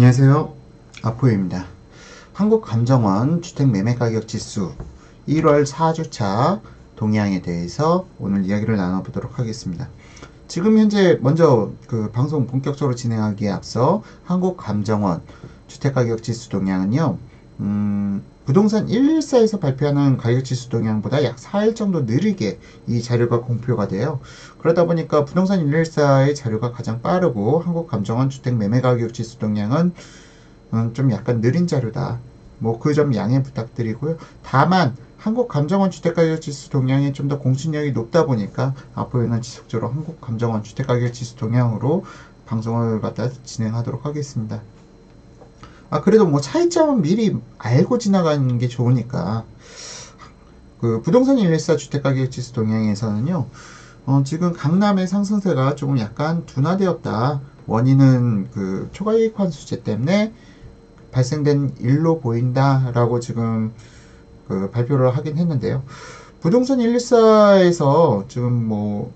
안녕하세요. 아포입니다. 한국감정원 주택매매가격지수 1월 4주차 동향에 대해서 오늘 이야기를 나눠보도록 하겠습니다. 지금 현재 먼저 방송 본격적으로 진행하기에 앞서 한국감정원 주택가격지수 동향은요, 부동산 114에서 발표하는 가격지수 동향보다 약 4일 정도 느리게 이 자료가 공표가 돼요. 그러다 보니까 부동산 114의 자료가 가장 빠르고 한국감정원 주택매매가격지수 동향은 좀 약간 느린 자료다. 뭐 그 점 양해 부탁드리고요. 다만 한국감정원 주택가격지수 동향이 좀 더 공신력이 높다 보니까 앞으로는 지속적으로 한국감정원 주택가격지수 동향으로 방송을 갖다 진행하도록 하겠습니다. 그래도 뭐 차이점은 미리 알고 지나가는 게 좋으니까. 부동산 114 주택가격지수 동향에서는요, 지금 강남의 상승세가 조금 약간 둔화되었다. 원인은 초과이익 환수제 때문에 발생된 일로 보인다라고 지금 발표를 하긴 했는데요. 부동산 114에서 지금 뭐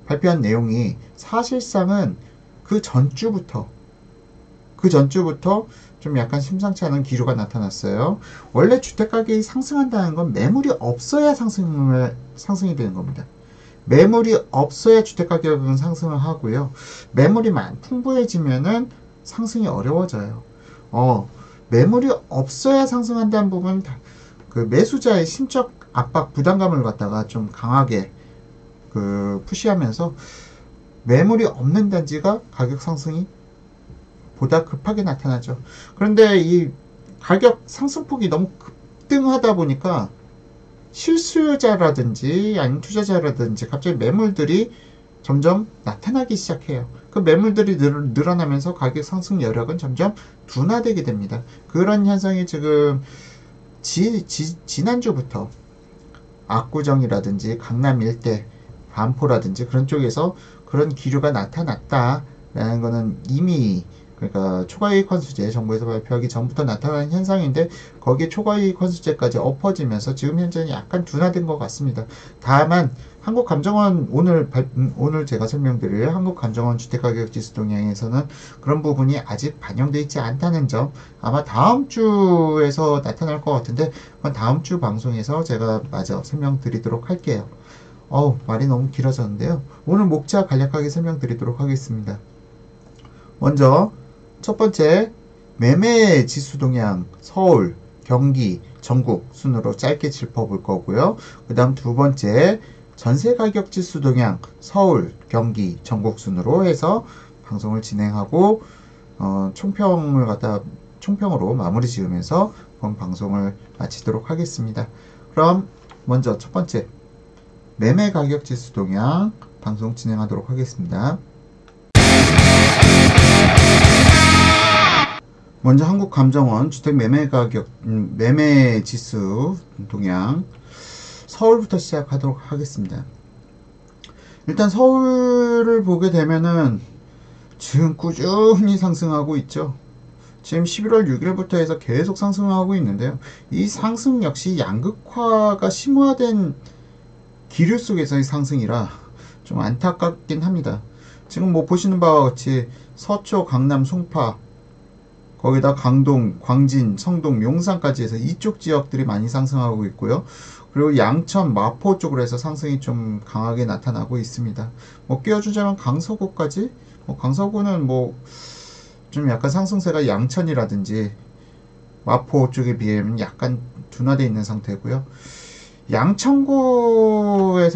발표한 내용이 사실상은 그 전주부터 좀 약간 심상치 않은 기류가 나타났어요. 원래 주택가격이 상승한다는 건 매물이 없어야 상승이 되는 겁니다. 매물이 없어야 주택가격은 상승을 하고요. 매물이 풍부해지면은 상승이 어려워져요. 매물이 없어야 상승한다는 부분은 매수자의 심적 압박, 부담감을 갖다가 좀 강하게 푸시하면서 매물이 없는 단지가 가격 상승이 보다 급하게 나타나죠. 그런데 이 가격 상승폭이 너무 급등하다 보니까 실수요자라든지 아니면 투자자라든지 갑자기 매물들이 점점 나타나기 시작해요. 그 매물들이 늘어나면서 가격 상승 여력은 점점 둔화되게 됩니다. 그런 현상이 지금 지난주부터 압구정이라든지 강남 일대, 반포라든지 그런 쪽에서 그런 기류가 나타났다라는 거는 이미 그러니까 초과이익 환수제 정부에서 발표하기 전부터 나타난 현상인데 거기에 초과이익 환수제까지 엎어지면서 지금 현재는 약간 둔화된 것 같습니다. 다만 한국감정원 오늘 제가 설명드릴 한국감정원 주택가격지수 동향에서는 그런 부분이 아직 반영되어 있지 않다는 점, 아마 다음 주에서 나타날 것 같은데 다음 주 방송에서 제가 마저 설명드리도록 할게요. 말이 너무 길어졌는데요. 오늘 목차 간략하게 설명드리도록 하겠습니다. 먼저 첫 번째, 매매 지수 동향 서울, 경기, 전국 순으로 짧게 짚어볼 거고요. 그 다음 두 번째, 전세 가격 지수 동향 서울, 경기, 전국 순으로 해서 방송을 진행하고 총평으로 마무리 지으면서 본 방송을 마치도록 하겠습니다. 그럼 먼저 첫 번째, 매매 가격 지수 동향 방송 진행하도록 하겠습니다. 먼저 한국감정원 주택 매매 지수 동향 서울부터 시작하도록 하겠습니다. 일단 서울을 보게 되면은 지금 꾸준히 상승하고 있죠. 지금 11월 6일부터 해서 계속 상승하고 있는데요. 이 상승 역시 양극화가 심화된 기류 속에서의 상승이라 좀 안타깝긴 합니다. 지금 뭐 보시는 바와 같이 서초, 강남, 송파, 거기다 강동, 광진, 성동, 용산까지 해서 이쪽 지역들이 많이 상승하고 있고요. 그리고 양천, 마포 쪽으로 해서 상승이 좀 강하게 나타나고 있습니다. 뭐 끼워주자면 강서구까지? 강서구는 좀 약간 상승세가 양천이라든지 마포 쪽에 비하면 약간 둔화되어 있는 상태고요. 양천구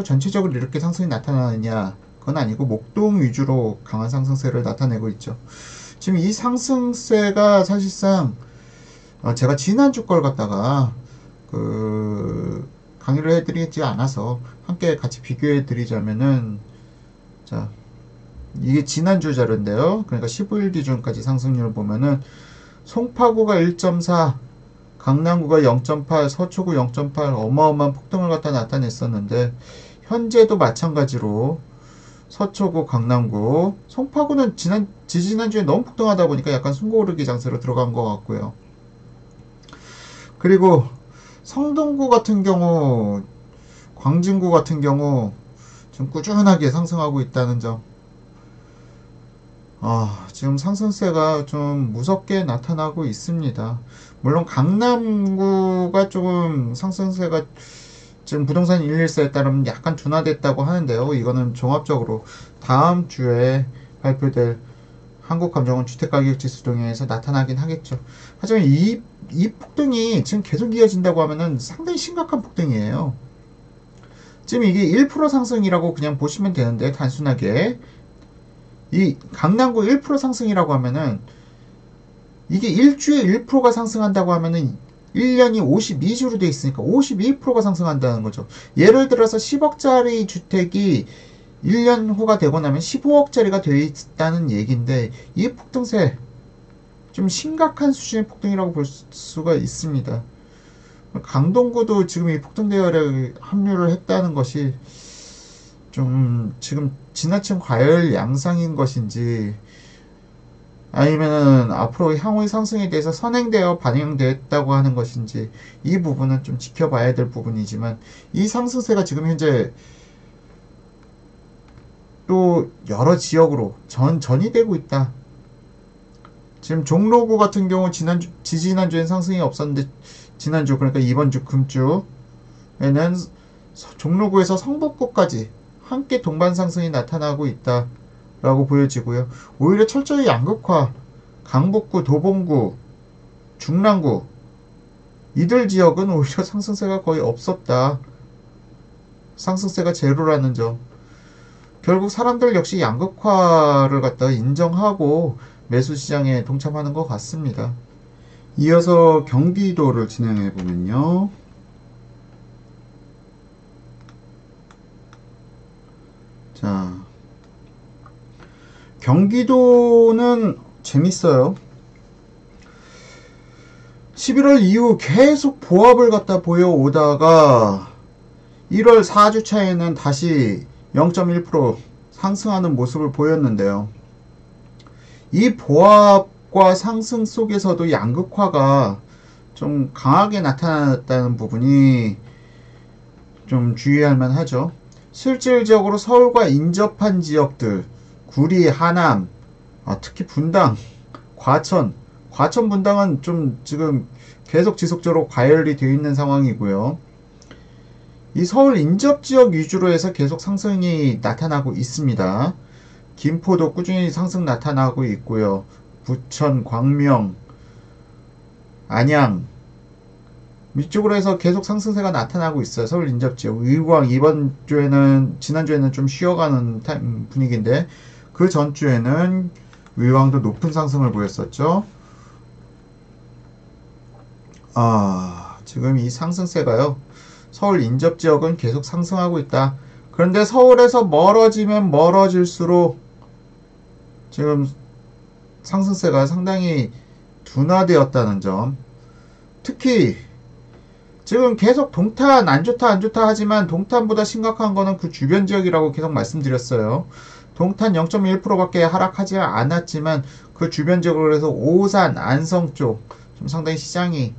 전체적으로 이렇게 상승이 나타나느냐? 그건 아니고 목동 위주로 강한 상승세를 나타내고 있죠. 지금 이 상승세가 사실상 제가 지난주 걸 갖다가 강의를 해드리지 않아서 함께 같이 비교해 드리자면은, 자, 이게 지난주 자료인데요. 그러니까 15일 기준까지 상승률을 보면은 송파구가 1.4, 강남구가 0.8, 서초구 0.8 어마어마한 폭등을 갖다 나타냈었는데 현재도 마찬가지로 서초구, 강남구, 송파구는 지지난주에 너무 폭등하다 보니까 약간 숨고르기 장세로 들어간 것 같고요. 그리고 성동구 같은 경우, 광진구 같은 경우 좀 꾸준하게 상승하고 있다는 점. 지금 상승세가 좀 무섭게 나타나고 있습니다. 물론 강남구가 조금 상승세가 지금 부동산 114에 따르면 약간 둔화됐다고 하는데요. 이거는 종합적으로 다음 주에 발표될 한국감정원 주택가격지수 동향에서 나타나긴 하겠죠. 하지만 이 폭등이 지금 계속 이어진다고 하면은 상당히 심각한 폭등이에요. 지금 이게 1% 상승이라고 그냥 보시면 되는데, 단순하게 이 강남구 1% 상승이라고 하면은, 이게 일주에 1%가 상승한다고 하면은 1년이 52주로 돼 있으니까 52%가 상승한다는 거죠. 예를 들어서 10억짜리 주택이 1년 후가 되고 나면 15억짜리가 되어 있다는 얘기인데, 이 폭등세 좀 심각한 수준의 폭등이라고 볼 수가 있습니다. 강동구도 지금 이 폭등 대열에 합류를 했다는 것이 좀 지금 지나친 과열 양상인 것인지, 아니면은 앞으로 향후의 상승에 대해서 선행되어 반영됐다고 하는 것인지, 이 부분은 좀 지켜봐야 될 부분이지만, 이 상승세가 지금 현재 또 여러 지역으로 전이 되고 있다. 지금 종로구 같은 경우 지지난주엔 상승이 없었는데, 지난주, 그러니까 이번 주 금주에는 종로구에서 성북구까지 함께 동반 상승이 나타나고 있다라고 보여지고요. 오히려 철저히 양극화, 강북구, 도봉구, 중랑구, 이들 지역은 오히려 상승세가 거의 없었다. 상승세가 제로라는 점. 결국 사람들 역시 양극화를 갖다가 인정하고 매수 시장에 동참하는 것 같습니다. 이어서 경기도를 진행해 보면요. 자, 경기도는 재밌어요. 11월 이후 계속 보합을 갖다 보여오다가 1월 4주차에는 다시 0.1% 상승하는 모습을 보였는데요. 이 보합과 상승 속에서도 양극화가 좀 강하게 나타났다는 부분이 좀 주의할 만하죠. 실질적으로 서울과 인접한 지역들, 구리, 하남, 특히 분당, 과천 분당은 좀 지금 계속 지속적으로 과열이 되어 있는 상황이고요. 이 서울 인접 지역 위주로 해서 계속 상승이 나타나고 있습니다. 김포도 꾸준히 상승 나타나고 있고요. 부천, 광명, 안양 이쪽으로 해서 계속 상승세가 나타나고 있어요. 서울 인접 지역. 의왕 지난주에는 좀 쉬어가는 분위기인데, 그 전주에는 의왕도 높은 상승을 보였었죠. 지금 이 상승세가요. 서울 인접 지역은 계속 상승하고 있다. 그런데 서울에서 멀어지면 멀어질수록 지금 상승세가 상당히 둔화되었다는 점. 특히 지금 계속 동탄 안 좋다 하지만, 동탄보다 심각한 거는 그 주변 지역이라고 계속 말씀드렸어요. 동탄 0.1%밖에 하락하지 않았지만 그 주변 지역으로 해서 오산, 안성 쪽 좀 상당히 시장이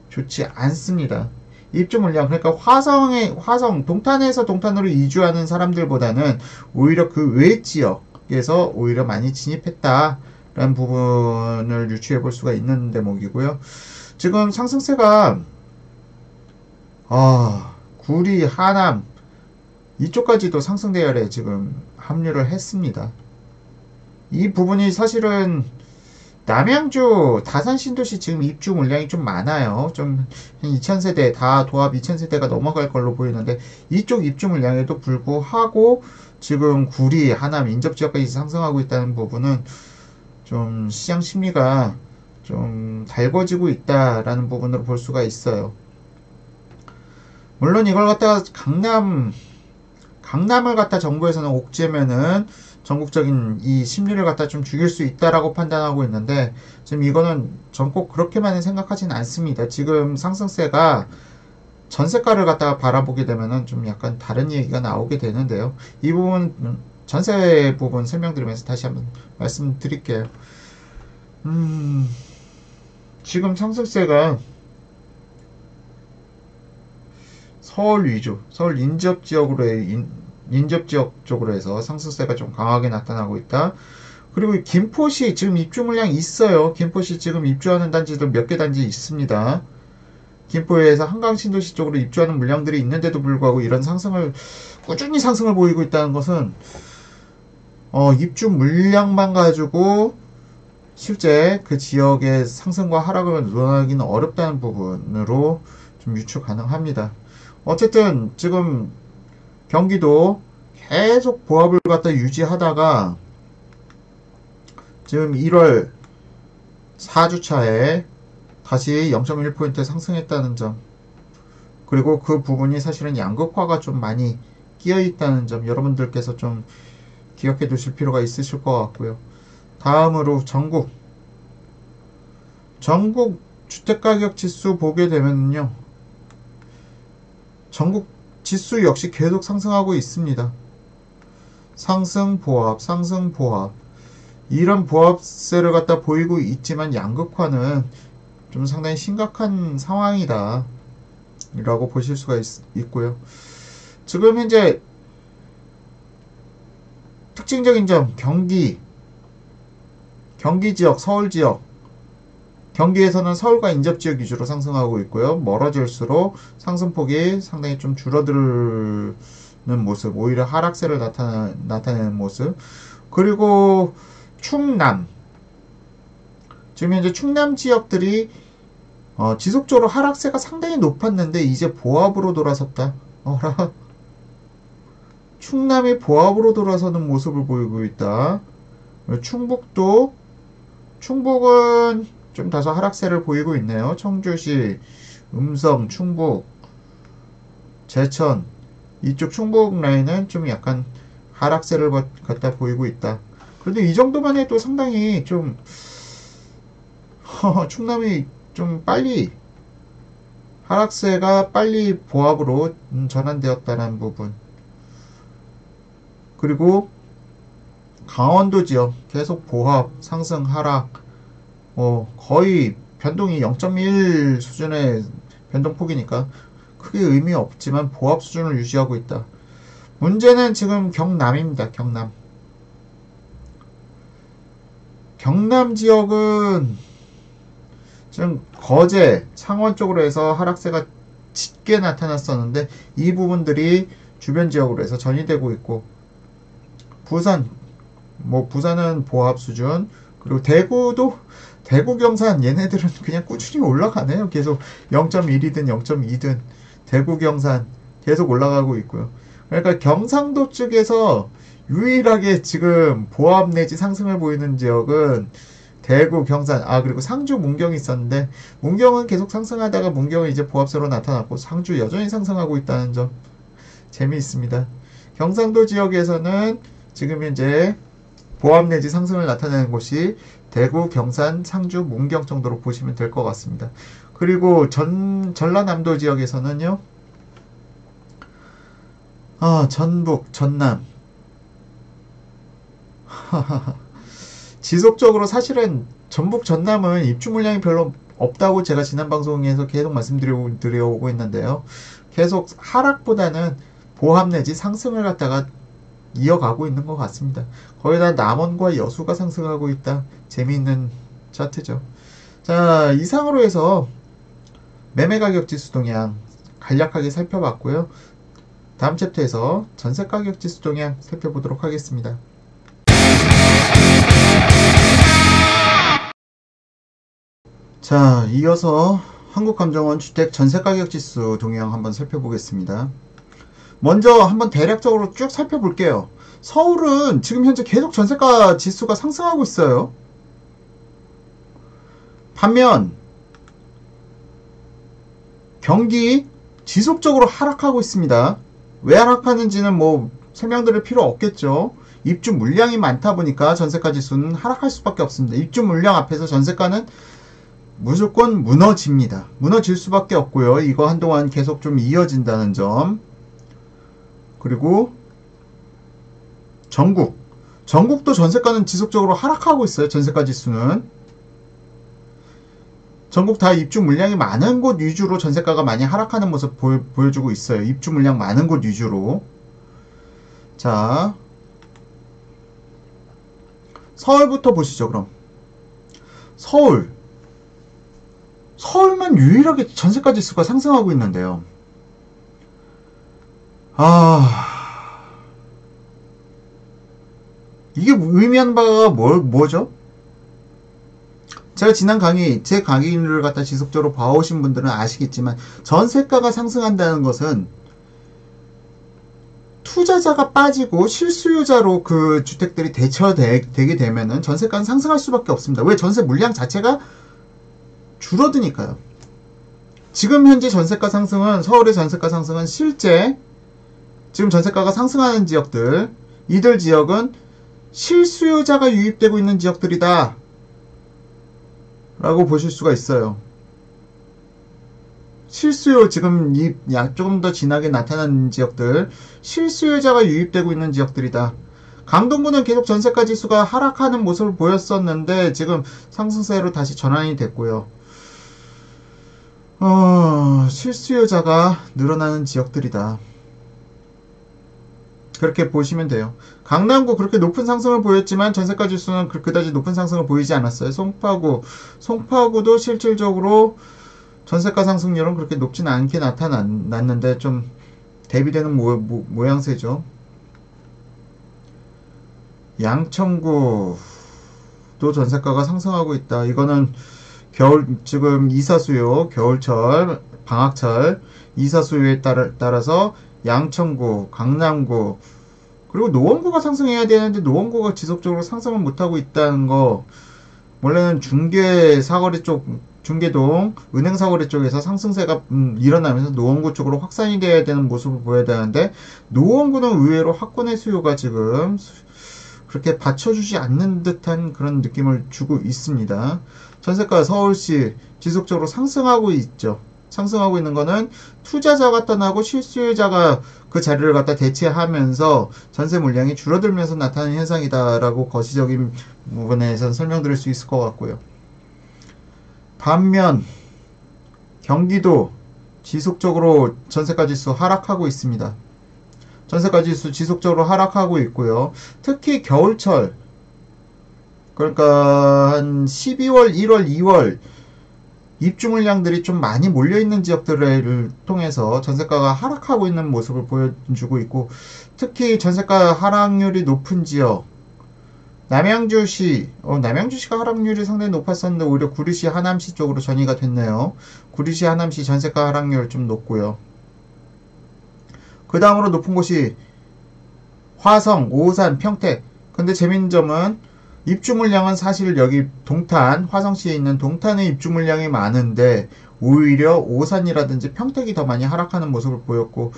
좋지 않습니다. 입주 물량, 그러니까 화성, 동탄에서 동탄으로 이주하는 사람들보다는 오히려 그 외 지역에서 오히려 많이 진입했다라는 부분을 유추해 볼 수가 있는 대목이고요. 지금 상승세가 구리, 하남 이쪽까지도 상승 대열에 지금 합류를 했습니다. 이 부분이 사실은 남양주, 다산 신도시 지금 입주 물량이 좀 많아요. 좀 2000세대, 다 도합 2000세대가 넘어갈 걸로 보이는데, 이쪽 입주 물량에도 불구하고 지금 구리, 하남, 인접 지역까지 상승하고 있다는 부분은 좀 시장 심리가 좀 달궈지고 있다라는 부분으로 볼 수가 있어요. 물론 이걸 갖다가 강남을 갖다 정부에서는 옥죄면은 전국적인 이 심리를 갖다 좀 죽일 수 있다라고 판단하고 있는데, 지금 이거는 전 꼭 그렇게만 생각하진 않습니다. 지금 상승세가 전세가를 갖다가 바라보게 되면은 좀 약간 다른 얘기가 나오게 되는데요. 이 부분, 전세 부분 설명드리면서 다시 한번 말씀드릴게요. 지금 상승세가 서울 위주, 서울 인접 지역 쪽으로 해서 상승세가 좀 강하게 나타나고 있다. 그리고 김포시 지금 입주 물량이 있어요. 김포시 지금 입주하는 단지들 몇 개 단지 있습니다. 김포에서 한강 신도시 쪽으로 입주하는 물량들이 있는데도 불구하고 이런 상승을 꾸준히 상승을 보이고 있다는 것은 입주 물량만 가지고 실제 그 지역의 상승과 하락을 논하기는 어렵다는 부분으로 좀 유추 가능합니다. 어쨌든 지금 경기도 계속 보합을 갖다 유지하다가 지금 1월 4주차에 다시 0.1포인트 상승했다는 점, 그리고 그 부분이 사실은 양극화가 좀 많이 끼어 있다는 점 여러분들께서 좀 기억해 두실 필요가 있으실 것 같고요. 다음으로 전국 주택가격 지수 보게 되면요, 전국 지수 역시 계속 상승하고 있습니다. 상승 보합 이런 보합세를 갖다 보이고 있지만 양극화는 좀 상당히 심각한 상황이다 라고 보실 수가 있고요. 지금 현재 특징적인 점, 경기 지역, 서울 지역, 경기에서는 서울과 인접지역 위주로 상승하고 있고요. 멀어질수록 상승폭이 상당히 좀 줄어드는 모습, 오히려 하락세를 나타내는 모습. 그리고 충남, 지금 현재 충남 지역들이 지속적으로 하락세가 상당히 높았는데 이제 보합으로 돌아섰다. 충남이 보합으로 돌아서는 모습을 보이고 있다. 충북은 좀 다소 하락세를 보이고 있네요. 청주시, 음성, 충북, 제천 이쪽 충북 라인은 좀 약간 하락세를 갖다 보이고 있다. 그런데 이 정도만 해도 상당히 좀 충남이 좀 빨리 하락세가 빨리 보합으로 전환되었다는 부분, 그리고 강원도 지역 계속 보합 상승 하락, 거의 변동이 0.1 수준의 변동폭이니까 크게 의미 없지만 보합 수준을 유지하고 있다. 문제는 지금 경남입니다. 경남 지역은 지금 거제, 창원 쪽으로 해서 하락세가 짙게 나타났었는데 이 부분들이 주변 지역으로 해서 전이되고 있고, 부산은 보합 수준, 그리고 대구, 경산 얘네들은 그냥 꾸준히 올라가네요. 계속 0.1이든 0.2든 대구, 경산 계속 올라가고 있고요. 그러니까 경상도 쪽에서 유일하게 지금 보합 내지 상승을 보이는 지역은 대구, 경산, 그리고 상주, 문경이 있었는데 문경은 계속 상승하다가 문경은 이제 보합세로 나타났고 상주 여전히 상승하고 있다는 점 재미있습니다. 경상도 지역에서는 지금 현재 보합 내지 상승을 나타내는 곳이 대구, 경산, 상주, 문경 정도로 보시면 될 것 같습니다. 그리고 전라남도 지역에서는요, 전북, 전남 지속적으로 사실은 전북, 전남은 입주 물량이 별로 없다고 제가 지난 방송에서 계속 말씀드려오고 있는데요. 계속 하락보다는 보합 내지 상승을 갖다가 이어가고 있는 것 같습니다. 거기다 남원과 여수가 상승하고 있다. 재미있는 차트죠. 자, 이상으로 해서 매매가격 지수 동향 간략하게 살펴봤고요. 다음 챕터에서 전세가격 지수 동향 살펴보도록 하겠습니다. 자, 이어서 한국감정원 주택 전세가격 지수 동향 한번 살펴보겠습니다. 먼저 한번 대략적으로 쭉 살펴볼게요. 서울은 지금 현재 계속 전세가 지수가 상승하고 있어요. 반면 경기 지속적으로 하락하고 있습니다. 왜 하락하는지는 뭐 설명드릴 필요 없겠죠. 입주 물량이 많다 보니까 전세가 지수는 하락할 수밖에 없습니다. 입주 물량 앞에서 전세가는 무조건 무너집니다. 무너질 수밖에 없고요. 이거 한동안 계속 좀 이어진다는 점. 그리고 전국도 전세가는 지속적으로 하락하고 있어요. 전세가 지수는 전국 다 입주 물량이 많은 곳 위주로 전세가가 많이 하락하는 모습 보여주고 있어요. 입주 물량 많은 곳 위주로. 자, 서울부터 보시죠, 그럼. 서울. 서울만 유일하게 전세가 지수가 상승하고 있는데요. 이게 의미하는 바가 뭐죠? 제가 지난 제 강의를 갖다 지속적으로 봐오신 분들은 아시겠지만, 전세가가 상승한다는 것은 투자자가 빠지고 실수요자로 그 주택들이 대처되게 되면은 전세가는 상승할 수밖에 없습니다. 왜? 전세 물량 자체가 줄어드니까요. 지금 현재 전세가 상승은, 서울의 전세가 상승은 실제 지금 전세가가 상승하는 지역들, 이들 지역은 실수요자가 유입되고 있는 지역들이다 라고 보실 수가 있어요. 실수요, 지금 조금 더 진하게 나타나는 지역들, 실수요자가 유입되고 있는 지역들이다. 강동구는 계속 전세가 지수가 하락하는 모습을 보였었는데 지금 상승세로 다시 전환이 됐고요. 실수요자가 늘어나는 지역들이다. 그렇게 보시면 돼요. 강남구 그렇게 높은 상승을 보였지만 전세가 지수는 그다지 높은 상승을 보이지 않았어요. 송파구도 실질적으로 전세가 상승률은 그렇게 높지는 않게 나타났는데 좀 대비되는 모양새죠. 양천구도 전세가가 상승하고 있다. 이거는 지금 이사수요, 겨울철, 방학철, 이사수요에 따라서 양천구, 강남구, 그리고 노원구가 상승해야 되는데 노원구가 지속적으로 상승을 못하고 있다는 거, 원래는 중계동, 은행 사거리 쪽에서 상승세가 일어나면서 노원구 쪽으로 확산이 돼야 되는 모습을 보여야 되는데, 노원구는 의외로 학군의 수요가 지금 그렇게 받쳐주지 않는 듯한 그런 느낌을 주고 있습니다. 전세가 서울시 지속적으로 상승하고 있죠. 상승하고 있는 거는 투자자가 떠나고 실수요자가 그 자리를 갖다 대체하면서 전세 물량이 줄어들면서 나타나는 현상이다라고 거시적인 부분에서 설명드릴 수 있을 것 같고요. 반면 경기도 지속적으로 전세가 지수 하락하고 있습니다. 전세가 지수 지속적으로 하락하고 있고요. 특히 겨울철, 그러니까 한 12월, 1월, 2월 입주 물량들이 좀 많이 몰려있는 지역들을 통해서 전세가가 하락하고 있는 모습을 보여주고 있고, 특히 전세가 하락률이 높은 지역, 남양주시가 하락률이 상당히 높았었는데 오히려 구리시, 하남시 쪽으로 전이가 됐네요. 구리시, 하남시 전세가 하락률 좀 높고요. 그 다음으로 높은 곳이 화성, 오산, 평택. 근데 재밌는 점은 입주 물량은 사실 여기 화성시에 있는 동탄의 입주 물량이 많은데 오히려 오산이라든지 평택이 더 많이 하락하는 모습을 보였고,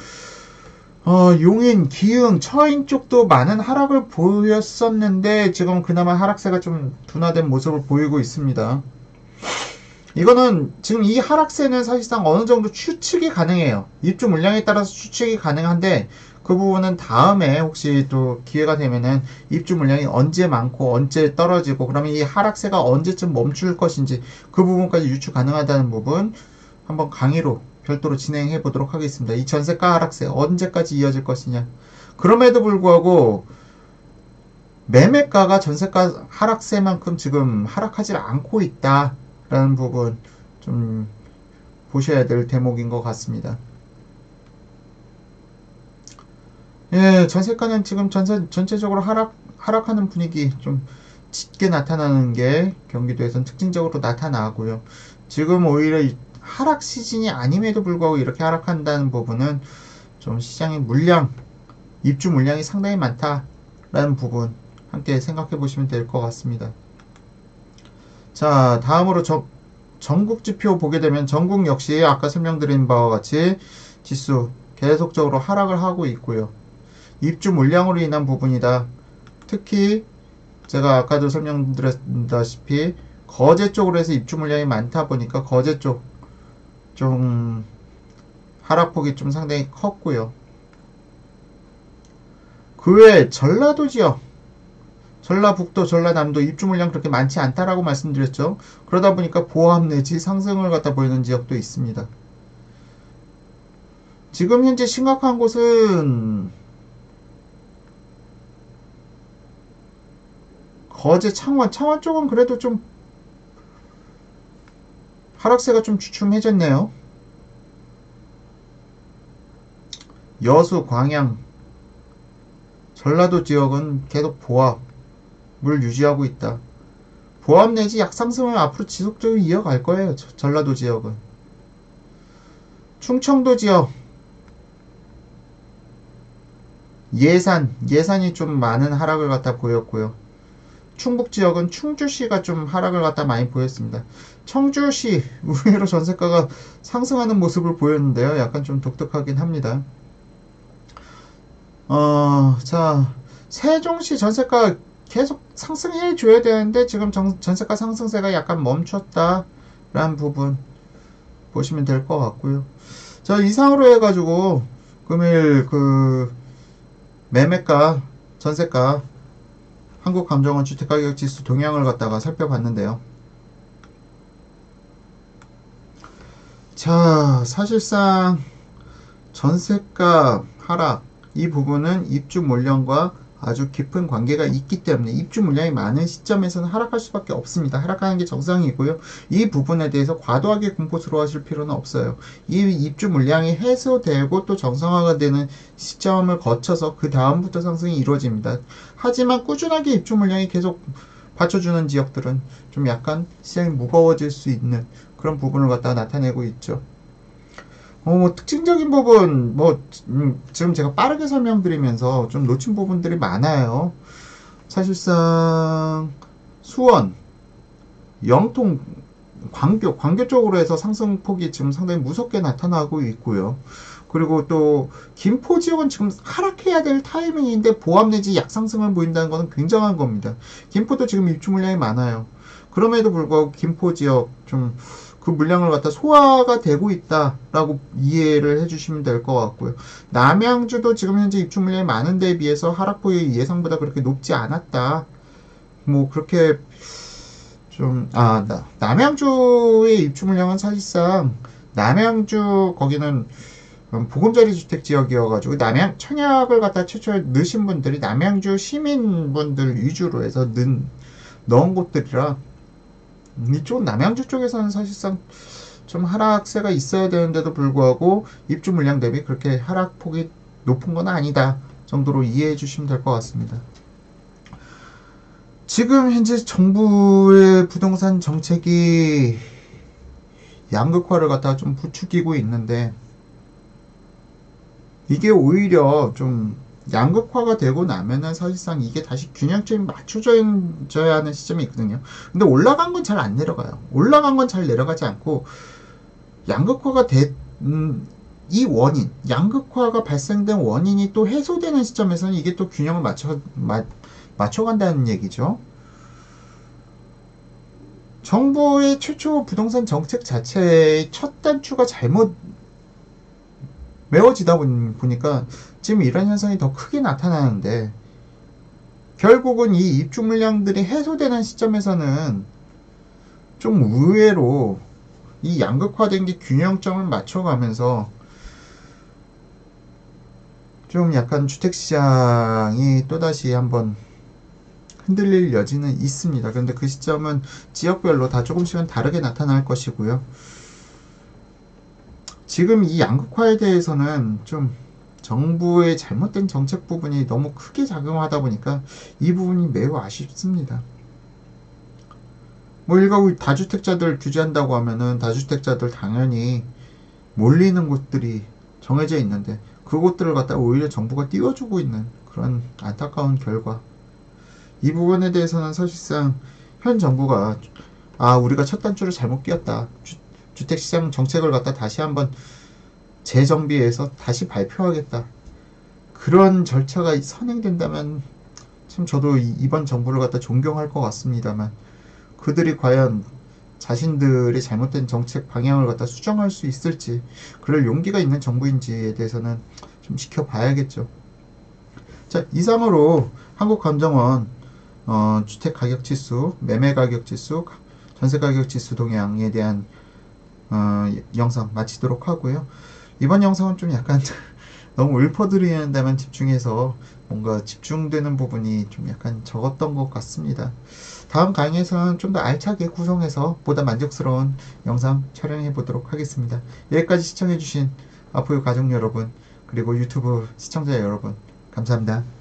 용인, 기흥, 처인 쪽도 많은 하락을 보였었는데 지금 그나마 하락세가 좀 둔화된 모습을 보이고 있습니다. 이거는 지금 이 하락세는 사실상 어느 정도 추측이 가능해요. 입주 물량에 따라서 추측이 가능한데 그 부분은 다음에 혹시 또 기회가 되면은 입주 물량이 언제 많고 언제 떨어지고 그러면 이 하락세가 언제쯤 멈출 것인지 그 부분까지 유추 가능하다는 부분 한번 강의로 별도로 진행해 보도록 하겠습니다. 이 전세가 하락세 언제까지 이어질 것이냐. 그럼에도 불구하고 매매가가 전세가 하락세만큼 지금 하락하지 않고 있다라는 부분 좀 보셔야 될 대목인 것 같습니다. 예, 전세가는 지금 전체적으로 하락하는 분위기 좀 짙게 나타나는 게 경기도에선 특징적으로 나타나고요. 지금 오히려 하락 시즌이 아님에도 불구하고 이렇게 하락한다는 부분은 좀 시장의 입주 물량이 상당히 많다라는 부분 함께 생각해 보시면 될 것 같습니다. 자, 다음으로 전국 지표 보게 되면 전국 역시 아까 설명드린 바와 같이 지수 계속적으로 하락을 하고 있고요. 입주 물량으로 인한 부분이다. 특히 제가 아까도 설명드렸다시피 거제 쪽으로 해서 입주 물량이 많다 보니까 거제 쪽 좀 하락폭이 좀 상당히 컸고요. 그 외에 전라도 지역, 전라북도, 전라남도 입주 물량 그렇게 많지 않다라고 말씀드렸죠. 그러다 보니까 보합 내지 상승을 갖다 보이는 지역도 있습니다. 지금 현재 심각한 곳은 거제, 창원 쪽은 그래도 좀 하락세가 좀 주춤해졌네요. 여수, 광양, 전라도 지역은 계속 보합을 유지하고 있다. 보합 내지 약상승을 앞으로 지속적으로 이어갈 거예요. 전라도 지역은. 충청도 지역 예산이 좀 많은 하락을 갖다 보였고요. 충북 지역은 충주시가 좀 하락을 갖다 많이 보였습니다. 청주시 의외로 전세가가 상승하는 모습을 보였는데요. 약간 좀 독특하긴 합니다. 자, 세종시 전세가 계속 상승해 줘야 되는데 지금 전세가 상승세가 약간 멈췄다라는 부분 보시면 될 것 같고요. 자, 이상으로 해가지고 금일 그 매매가, 전세가, 한국감정원 주택가격지수 동향을 갖다가 살펴봤는데요. 자, 사실상 전세가 하락, 이 부분은 입주 물량과 아주 깊은 관계가 있기 때문에 입주 물량이 많은 시점에서는 하락할 수밖에 없습니다. 하락하는 게 정상이고요. 이 부분에 대해서 과도하게 공포스러워하실 필요는 없어요. 이 입주 물량이 해소되고 또 정상화가 되는 시점을 거쳐서 그 다음부터 상승이 이루어집니다. 하지만 꾸준하게 입주 물량이 계속 받쳐주는 지역들은 좀 약간 시장이 무거워질 수 있는 그런 부분을 갖다가 나타내고 있죠. 특징적인 부분, 지금 제가 빠르게 설명드리면서 좀 놓친 부분들이 많아요. 사실상, 수원, 영통, 광교 쪽으로 해서 상승폭이 지금 상당히 무섭게 나타나고 있고요. 그리고 또, 김포 지역은 지금 하락해야 될 타이밍인데 보합 내지 약상승을 보인다는 것은 굉장한 겁니다. 김포도 지금 입주 물량이 많아요. 그럼에도 불구하고 김포 지역 좀, 그 물량을 갖다 소화가 되고 있다라고 이해를 해주시면 될 것 같고요. 남양주도 지금 현재 입주 물량이 많은 데에 비해서 하락폭이 예상보다 그렇게 높지 않았다. 그렇게 좀, 남양주의 입주 물량은 사실상 남양주 거기는 보금자리 주택 지역이어가지고 청약을 갖다 최초에 넣으신 분들이 남양주 시민분들 위주로 해서 넣은 곳들이라 이쪽 남양주 쪽에서는 사실상 좀 하락세가 있어야 되는데도 불구하고 입주 물량 대비 그렇게 하락폭이 높은 건 아니다 정도로 이해해 주시면 될 것 같습니다. 지금 현재 정부의 부동산 정책이 양극화를 갖다가 좀 부추기고 있는데 이게 오히려 좀 양극화가 되고 나면은 사실상 이게 다시 균형점이 맞춰져야 하는 시점이 있거든요. 근데 올라간 건 잘 안 내려가요. 올라간 건 잘 내려가지 않고 양극화가 이 원인, 양극화가 발생된 원인이 또 해소되는 시점에서는 이게 또 균형을 맞춰간다는 얘기죠. 정부의 최초 부동산 정책 자체의 첫 단추가 잘못 메워지다 보니까 지금 이런 현상이 더 크게 나타나는데 결국은 이 입주 물량들이 해소되는 시점에서는 좀 의외로 이 양극화된 게 균형점을 맞춰가면서 좀 약간 주택시장이 또다시 한번 흔들릴 여지는 있습니다. 그런데 그 시점은 지역별로 다 조금씩은 다르게 나타날 것이고요. 지금 이 양극화에 대해서는 좀 정부의 잘못된 정책 부분이 너무 크게 작용하다 보니까 이 부분이 매우 아쉽습니다. 일가구 다주택자들 규제한다고 하면은 다주택자들 당연히 몰리는 곳들이 정해져 있는데 그곳들을 갖다 오히려 정부가 띄워주고 있는 그런 안타까운 결과. 이 부분에 대해서는 사실상 현 정부가 우리가 첫 단추를 잘못 끼웠다. 주택시장 정책을 갖다 다시 한번 재정비해서 다시 발표하겠다. 그런 절차가 선행된다면 참 저도 이번 정부를 갖다 존경할 것 같습니다만 그들이 과연 자신들의 잘못된 정책 방향을 갖다 수정할 수 있을지 그럴 용기가 있는 정부인지에 대해서는 좀 지켜봐야겠죠. 자, 이상으로 한국감정원 주택가격지수, 매매가격지수, 전세가격지수 동향에 대한 영상 마치도록 하고요. 이번 영상은 좀 약간 너무 읊어드리는 데만 집중해서 뭔가 집중되는 부분이 좀 약간 적었던 것 같습니다. 다음 강의에서는 좀 더 알차게 구성해서 보다 만족스러운 영상 촬영해 보도록 하겠습니다. 여기까지 시청해주신 아포유 가족 여러분, 그리고 유튜브 시청자 여러분, 감사합니다.